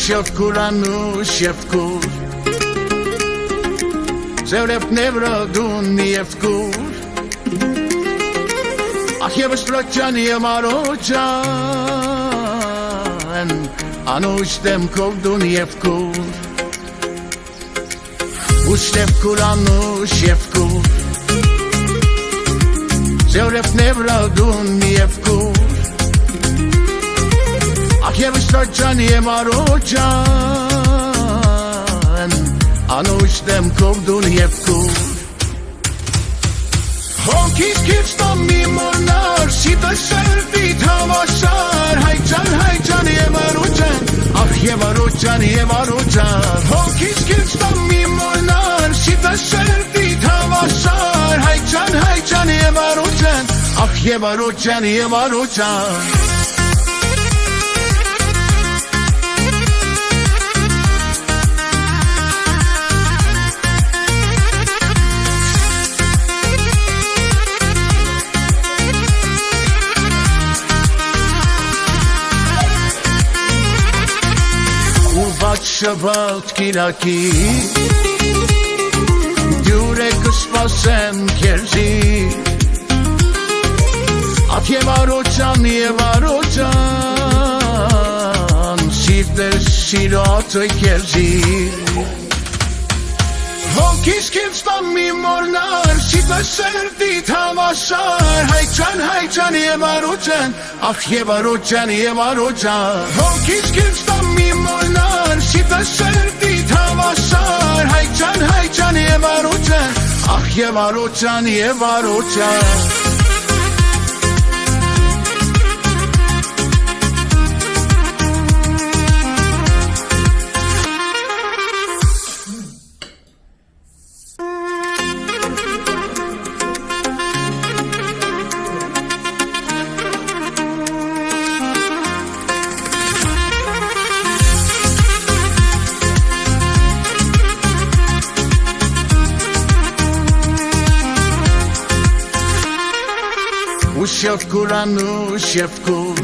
Ushevkuranus Shevkur Zevrev Nevradun Yevkur Achevesplotjan Yemarojan Anushdem Kovdun Yevkur Ushevkuranus Shevkur Zevrev Nevradun Yevkur Achevesplotjan Yemarojan Anushdem Kovdun Yevkur Hokis kivstam mimonar Sita servit havasar Haycan Yevarojan Ach Yevarojan Hokis kivstam mimonar Sita servit havasar Haycan Yevarojan Ach Yevarojan Shabbat Kilaki Durek spasem kerzi At Yevarojan Sifter sirat kerzi Hokis kivstam mimornar Sita servit havasar Haycan Yevarojan Ach Yevarojan Hokis kivstam mimornar Sita servit havasar Haycan Yevarojan Ach Yevarojan Ushevkuranus Shevkur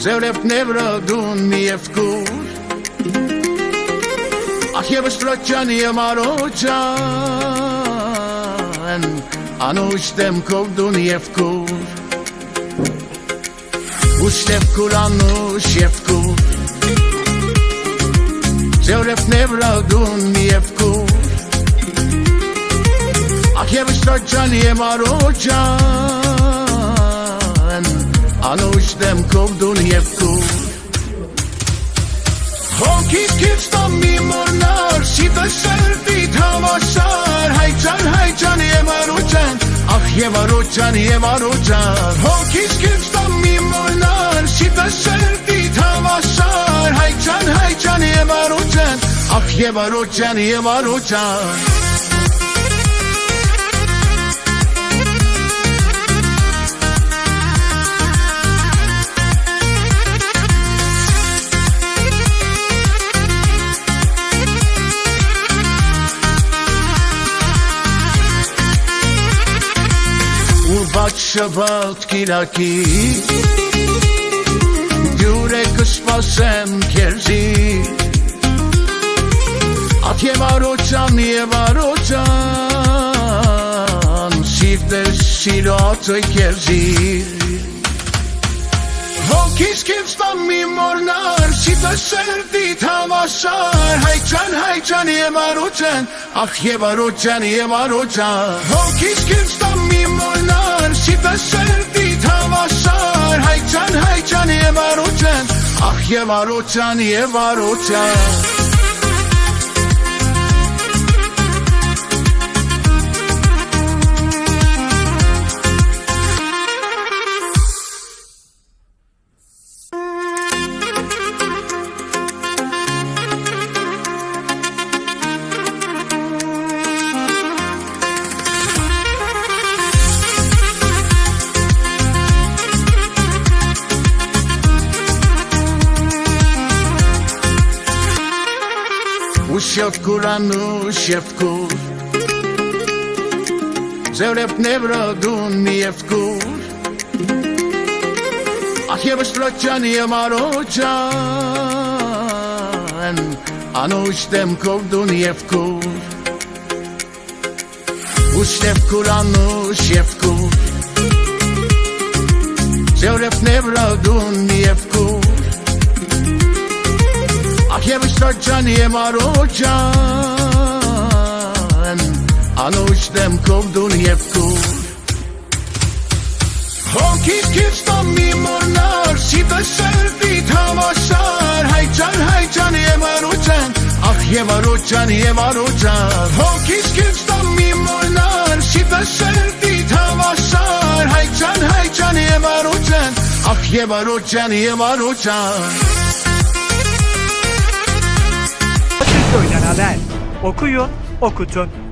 Zevrev Nevradun Yevkur Achevesplotjan Yemarojan Anushdem Kovdun Yevkur Ushevkuranus Shevkur Zevrev Nevradun Yevkur Achevesplotjan Yemarojan Anushdem Kovdun Yevkur Hokis kivstam mimornar Sita servit havasar Haycan Yevarojan Ach Yevarojan Hokis kivstam mimornar Sita servit havasar Haycan Yevarojan Ach Yevarojan Shabbat Kilaki Durek spasem kerzi At Yevarojan Sifter sirat kerzi Hokis kivstam mimornar Sita servit havasar Haycan Yevarojan Ach Yevarojan Hokis kivstam mimornar Sita servit havasar Haycan Yevarojan Ach Yevarojan Ushevkuranus Shevkur Zevrev Nevradun Yevkur Ach եվս պլոջան եմ արոջան Անուշ դեմքով դուն և կուր Ուշ և կուր անուշ և կուր Ձեորև նևրա դուն և կուր Ach եվս պլոջան եմ արոջան Անուշ դեմքով դուն և կուր Հոգիս քիստամ մի մորնար Սիտը սրտիտ հավասար Հայջան եմ արոջան Ախ և արոջան Հոգիս քիստամ մի մորնար Սիտը սրտիտ հավասար Հայջան եմ արոջան Ախ և արոջան Washington'dan haber. Okuyun, okutun.